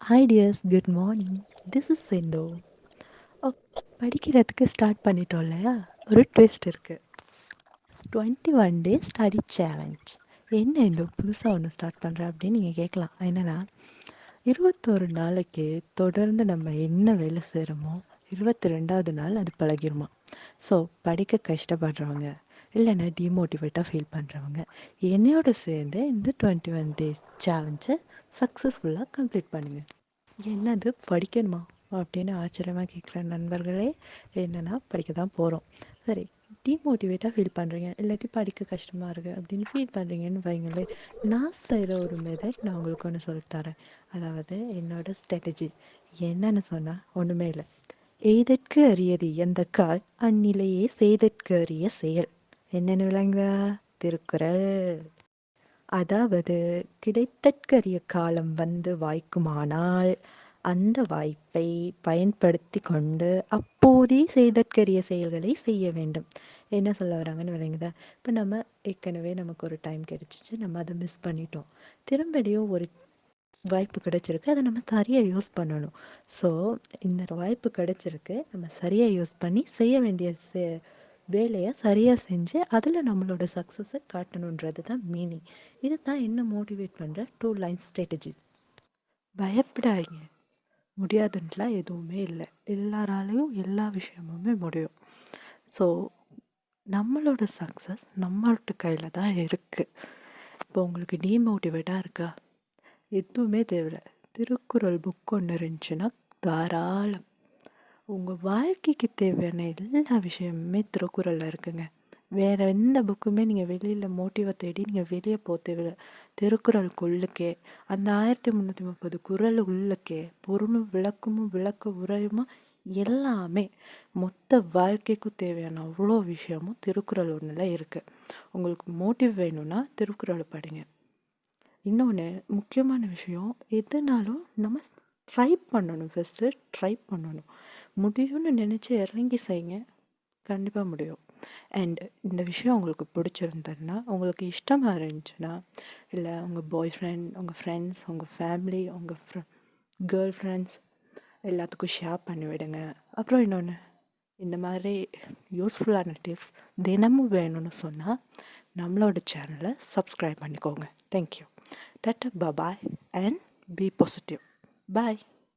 Hi dears, good morning. This is Sindhu. படிக்கிறதுக்கு start பண்ணிட்டோம் இல்லையா? ஒரு ட்விஸ்ட் இருக்குது. 21 டே ஸ்டடி சேலஞ்ச். என்ன இந்த புதுசாக ஒன்று ஸ்டார்ட் பண்ணுறேன் அப்படின்னு நீங்கள் கேட்கலாம். என்னென்னா 21 நாளைக்கு தொடர்ந்து நம்ம என்ன வேலை செய்கிறோமோ 22வது நாள் அது பழகிருமா. ஸோ படிக்க கஷ்டப்படுறவங்க இல்லைன்னா டிமோட்டிவேட்டாக ஃபீல் பண்ணுறவங்க என்னையோட சேர்ந்து இந்த 21 டேஸ் சேலஞ்சை சக்ஸஸ்ஃபுல்லாக கம்ப்ளீட் பண்ணுங்கள். என்னது படிக்கணுமா அப்படின்னு ஆச்சரியமாக கேட்குற நண்பர்களே, என்னென்னா படிக்க தான் போகிறோம். சரி, டிமோட்டிவேட்டாக ஃபீல் பண்ணுறீங்க, இல்லாட்டி படிக்க கஷ்டமாக இருக்குது அப்படின்னு ஃபீல் பண்ணுறீங்கன்னு வைங்களே, நான் செய்கிற ஒரு மெத்தட் நான் உங்களுக்கு ஒன்று சொல்லித்தரேன். அதாவது என்னோடய ஸ்ட்ராட்டஜி என்னென்னு சொன்னால் ஒன்றுமே இல்லை. எய்தற்கு அரியது எந்த கால் அந்நிலையே செய்தற்கு அரிய செயல். என்னென்னு விளங்குதா? திருக்குறள். அதாவது கிடைத்தற்கரிய காலம் வந்து வாய்க்குமானால் அந்த வாய்ப்பை பயன்படுத்தி கொண்டு அப்போதே செய்தற்கரிய செயல்களை செய்ய வேண்டும். என்ன சொல்ல வராங்கன்னு விளங்குதா? இப்போ நம்ம ஏற்கனவே நமக்கு ஒரு டைம் கிடைச்சிச்சு, நம்ம அதை மிஸ் பண்ணிட்டோம். திரும்படியும் ஒரு வாய்ப்பு கிடைச்சிருக்கு, அதை நம்ம சரியாக யூஸ் பண்ணணும். ஸோ இந்த வாய்ப்பு கிடைச்சிருக்கு, நம்ம சரியாக யூஸ் பண்ணி செய்ய வேண்டிய வேலையை சரியாக செஞ்சு அதில் நம்மளோட சக்ஸஸை காட்டணுன்றது தான் மீனிங். இது தான் என்ன மோட்டிவேட் பண்ணுற 2 லைன் ஸ்ட்ராட்டஜி. பயப்படாதீங்க, முடியாதுன்ட்டுலாம் எதுவுமே இல்லை. எல்லாராலையும் எல்லா விஷயமுமே முடியும். ஸோ நம்மளோட சக்ஸஸ் நம்மளோட கையில் தான் இருக்குது. இப்போ உங்களுக்கு டிமோட்டிவேட்டாக இருக்கா? எதுவுமே தேவையில்லை. திருக்குறள் புக் ஒன்று இருந்துச்சுன்னா தாராளம். உங்கள் வாழ்க்கைக்கு தேவையான எல்லா விஷயமுமே திருக்குறளில் இருக்குங்க. வேறு எந்த புக்குமே நீங்கள் வெளியில் மோட்டிவை தேடி நீங்கள் வெளியே போக தேவையில்லை. திருக்குறளுக்குள்ளுக்கே அந்த 1330 குறள் உள்ளக்கே பொருளும் விளக்கமும் விளக்க உரையுமா எல்லாமே மொத்த வாழ்க்கைக்கும் தேவையான அவ்வளோ விஷயமும் திருக்குறள் ஒன்றில் இருக்குது. உங்களுக்கு மோட்டிவ் வேணும்னா திருக்குறளை படிங்க. இன்னொன்று முக்கியமான விஷயம், எதுனாலும் நம்ம ட்ரை பண்ணணும். ஃபஸ்ட்டு ட்ரை பண்ணணும். முடியும்னு நினச்சி இறங்கி செய்யுங்க, கண்டிப்பாக முடியும். அண்ட் இந்த விஷயம் உங்களுக்கு பிடிச்சிருந்ததுன்னா, உங்களுக்கு இஷ்டமாக இருந்துச்சுன்னா, இல்லை உங்கள் பாய் ஃப்ரெண்ட், உங்கள் ஃப்ரெண்ட்ஸ், உங்கள் ஃபேமிலி, உங்கள் கேர்ள் ஃப்ரெண்ட்ஸ் எல்லாத்துக்கும் ஷேர் பண்ணி விடுங்க. அப்புறம் இன்னொன்று, இந்த மாதிரி யூஸ்ஃபுல்லான டிப்ஸ் தினமும் வேணும்னு சொன்னால் நம்மளோட சேனலை சப்ஸ்கிரைப் பண்ணிக்கோங்க. Thank you. Tata, bye-bye and be positive. Bye.